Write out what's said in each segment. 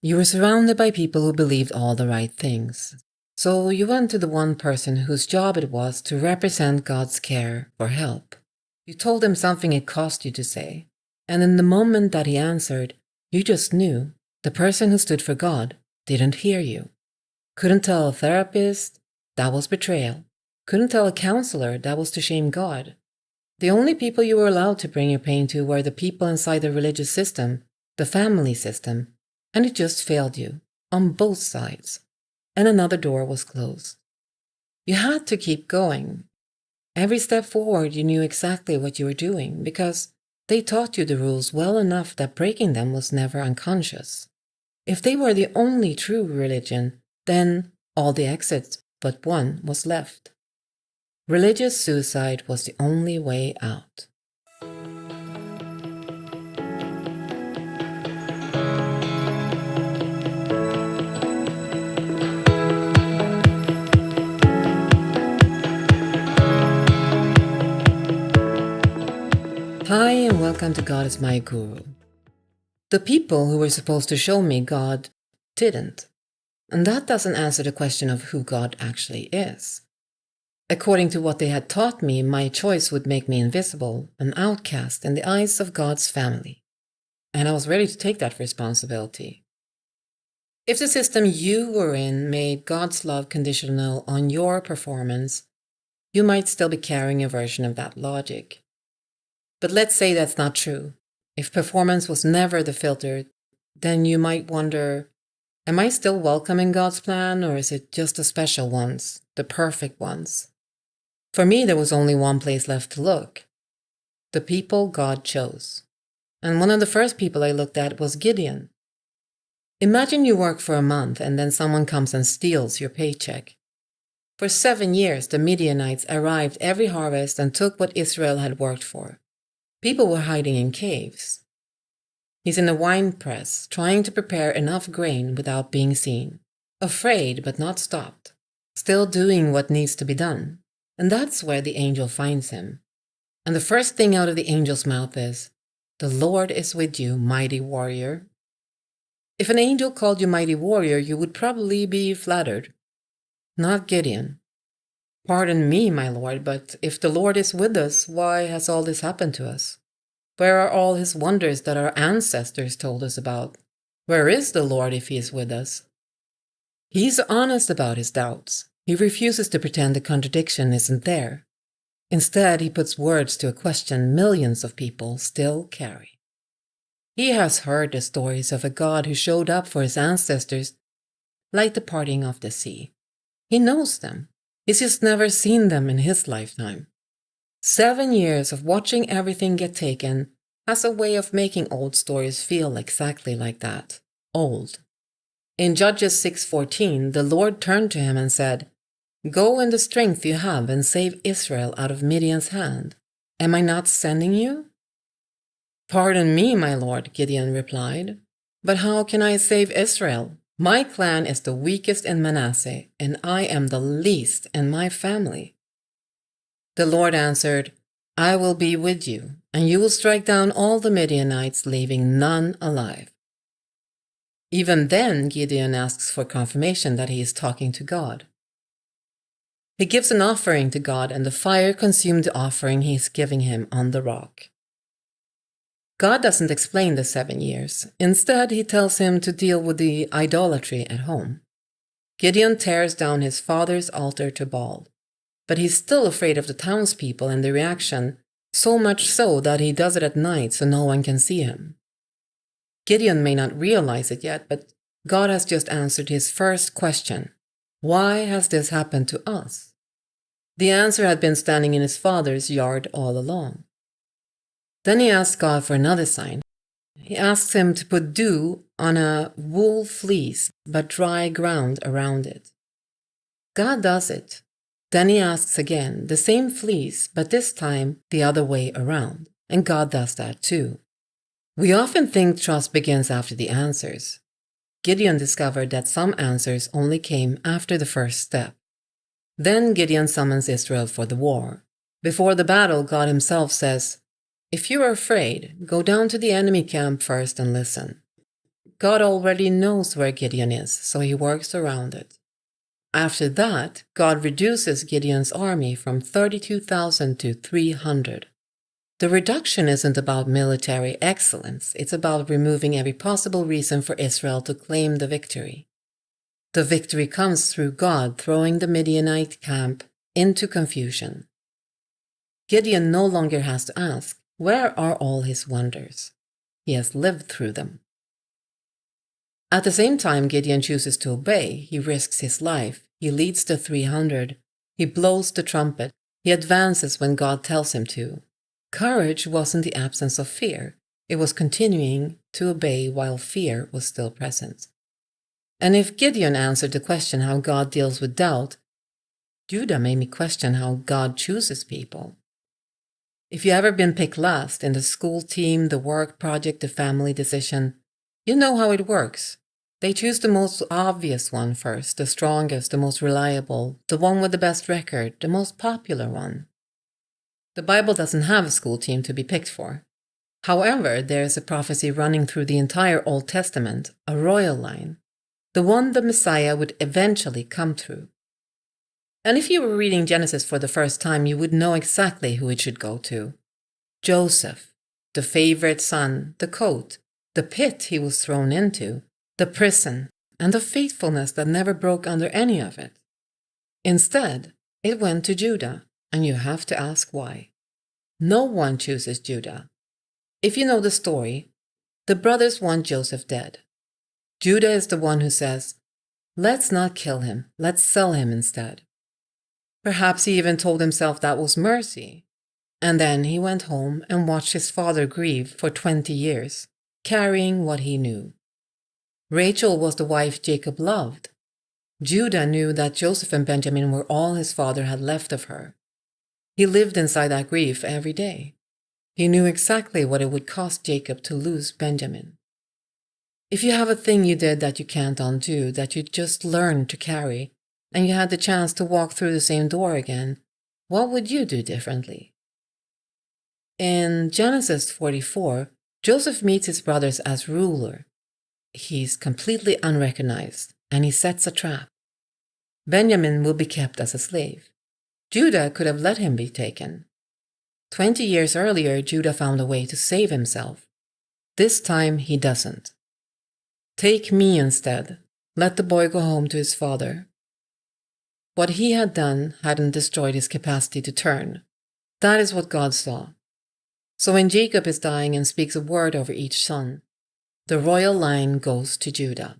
You were surrounded by people who believed all the right things. So you went to the one person whose job it was to represent God's care for help. You told him something it cost you to say, and in the moment that he answered, you just knew the person who stood for God didn't hear you. Couldn't tell a therapist, that was betrayal. Couldn't tell a counselor, that was to shame God. The only people you were allowed to bring your pain to were the people inside the religious system, the family system, and it just failed you, on both sides, and another door was closed. You had to keep going. Every step forward you knew exactly what you were doing, because they taught you the rules well enough that breaking them was never unconscious. If they were the only true religion, then all the exits but one was left. Religious suicide was the only way out. Hi, and welcome to God is My Guru. The people who were supposed to show me God didn't. And that doesn't answer the question of who God actually is. According to what they had taught me, my choice would make me invisible, an outcast in the eyes of God's family. And I was ready to take that responsibility. If the system you were in made God's love conditional on your performance, you might still be carrying a version of that logic. But let's say that's not true. If performance was never the filter, then you might wonder, am I still welcome in God's plan, or is it just the special ones, the perfect ones? For me, there was only one place left to look: the people God chose. And one of the first people I looked at was Gideon. Imagine you work for a month and then someone comes and steals your paycheck. For 7 years, the Midianites arrived every harvest and took what Israel had worked for. People were hiding in caves. He's in a wine press, trying to prepare enough grain without being seen. Afraid but not stopped. Still doing what needs to be done. And that's where the angel finds him. And the first thing out of the angel's mouth is, "The Lord is with you, mighty warrior." If an angel called you mighty warrior, you would probably be flattered. Not Gideon. "Pardon me, my lord, but if the Lord is with us, why has all this happened to us? Where are all his wonders that our ancestors told us about? Where is the Lord if he is with us?" He's honest about his doubts. He refuses to pretend the contradiction isn't there. Instead, he puts words to a question millions of people still carry. He has heard the stories of a God who showed up for his ancestors, like the parting of the sea. He knows them. He's just never seen them in his lifetime. 7 years of watching everything get taken has a way of making old stories feel exactly like that. Old. In Judges 6:14, the Lord turned to him and said, "Go in the strength you have and save Israel out of Midian's hand. Am I not sending you?" "Pardon me, my lord," Gideon replied, "but how can I save Israel? My clan is the weakest in Manasseh, and I am the least in my family." The Lord answered, "I will be with you, and you will strike down all the Midianites, leaving none alive." Even then, Gideon asks for confirmation that he is talking to God. He gives an offering to God, and the fire consumed the offering he is giving him on the rock. God doesn't explain the 7 years. Instead, he tells him to deal with the idolatry at home. Gideon tears down his father's altar to Baal, but he's still afraid of the townspeople and the reaction, so much so that he does it at night so no one can see him. Gideon may not realize it yet, but God has just answered his first question: why has this happened to us? The answer had been standing in his father's yard all along. Then he asks God for another sign. He asks him to put dew on a wool fleece, but dry ground around it. God does it. Then he asks again, the same fleece, but this time the other way around, and God does that too. We often think trust begins after the answers. Gideon discovered that some answers only came after the first step. Then Gideon summons Israel for the war. Before the battle, God himself says, "If you are afraid, go down to the enemy camp first and listen." God already knows where Gideon is, so he works around it. After that, God reduces Gideon's army from 32,000 to 300. The reduction isn't about military excellence, it's about removing every possible reason for Israel to claim the victory. The victory comes through God throwing the Midianite camp into confusion. Gideon no longer has to ask, where are all his wonders? He has lived through them. At the same time Gideon chooses to obey, he risks his life, he leads the 300, he blows the trumpet, he advances when God tells him to. Courage wasn't the absence of fear, it was continuing to obey while fear was still present. And if Gideon answered the question how God deals with doubt, Judah made me question how God chooses people. If you ever been picked last in the school team, the work project, the family decision, you know how it works. They choose the most obvious one first, the strongest, the most reliable, the one with the best record, the most popular one. The Bible doesn't have a school team to be picked for. However, there is a prophecy running through the entire Old Testament, a royal line, the one the Messiah would eventually come through. And if you were reading Genesis for the first time, you would know exactly who it should go to. Joseph, the favorite son, the coat, the pit he was thrown into, the prison, and the faithfulness that never broke under any of it. Instead, it went to Judah, and you have to ask why. No one chooses Judah. If you know the story, the brothers want Joseph dead. Judah is the one who says, let's not kill him, let's sell him instead. Perhaps he even told himself that was mercy. And then he went home and watched his father grieve for 20 years, carrying what he knew. Rachel was the wife Jacob loved. Judah knew that Joseph and Benjamin were all his father had left of her. He lived inside that grief every day. He knew exactly what it would cost Jacob to lose Benjamin. If you have a thing you did that you can't undo, that you just learned to carry, and you had the chance to walk through the same door again, what would you do differently? In Genesis 44, Joseph meets his brothers as ruler. He's completely unrecognized, and he sets a trap. Benjamin will be kept as a slave. Judah could have let him be taken. 20 years earlier, Judah found a way to save himself. This time, he doesn't. Take me instead. Let the boy go home to his father. What he had done hadn't destroyed his capacity to turn. That is what God saw. So when Jacob is dying and speaks a word over each son, the royal line goes to Judah.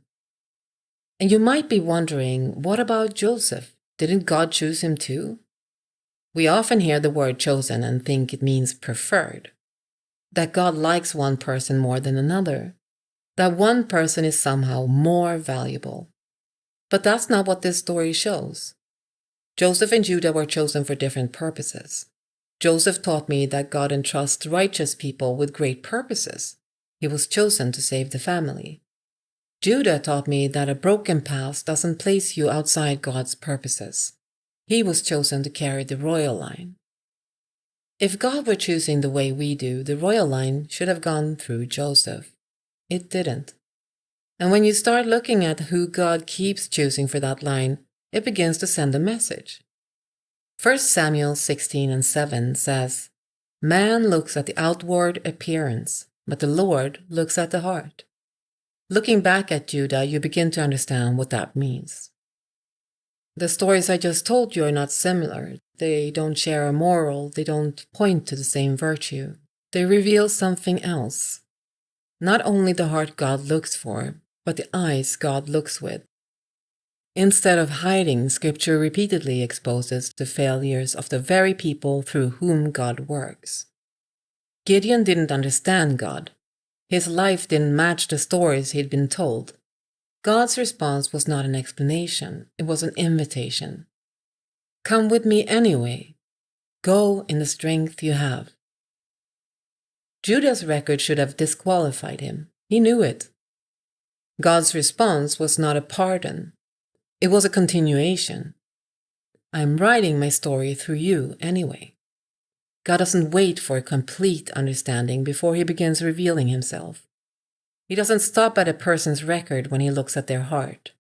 And you might be wondering, what about Joseph? Didn't God choose him too? We often hear the word chosen and think it means preferred. That God likes one person more than another. That one person is somehow more valuable. But that's not what this story shows. Joseph and Judah were chosen for different purposes. Joseph taught me that God entrusts righteous people with great purposes. He was chosen to save the family. Judah taught me that a broken past doesn't place you outside God's purposes. He was chosen to carry the royal line. If God were choosing the way we do, the royal line should have gone through Joseph. It didn't. And when you start looking at who God keeps choosing for that line, it begins to send a message. 1 Samuel 16:7 says, "Man looks at the outward appearance, but the Lord looks at the heart." Looking back at Judah, you begin to understand what that means. The stories I just told you are not similar. They don't share a moral. They don't point to the same virtue. They reveal something else. Not only the heart God looks for, but the eyes God looks with. Instead of hiding, Scripture repeatedly exposes the failures of the very people through whom God works. Gideon didn't understand God. His life didn't match the stories he'd been told. God's response was not an explanation, it was an invitation. Come with me anyway. Go in the strength you have. Judah's record should have disqualified him. He knew it. God's response was not a pardon. It was a continuation. I'm writing my story through you anyway. God doesn't wait for a complete understanding before he begins revealing himself. He doesn't stop at a person's record when he looks at their heart.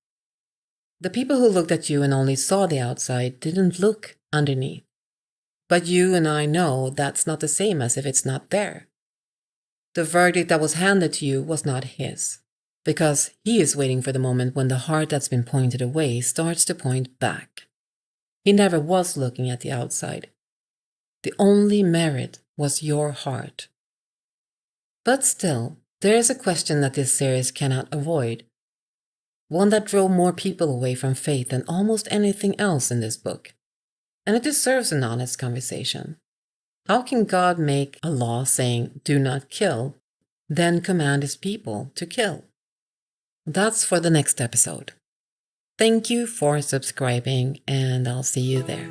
The people who looked at you and only saw the outside didn't look underneath. But you and I know that's not the same as if it's not there. The verdict that was handed to you was not his, because he is waiting for the moment when the heart that's been pointed away starts to point back. He never was looking at the outside. The only merit was your heart. But still, there is a question that this series cannot avoid. One that drove more people away from faith than almost anything else in this book. And it deserves an honest conversation. How can God make a law saying, "Do not kill," then command his people to kill? That's for the next episode. Thank you for subscribing, and I'll see you there.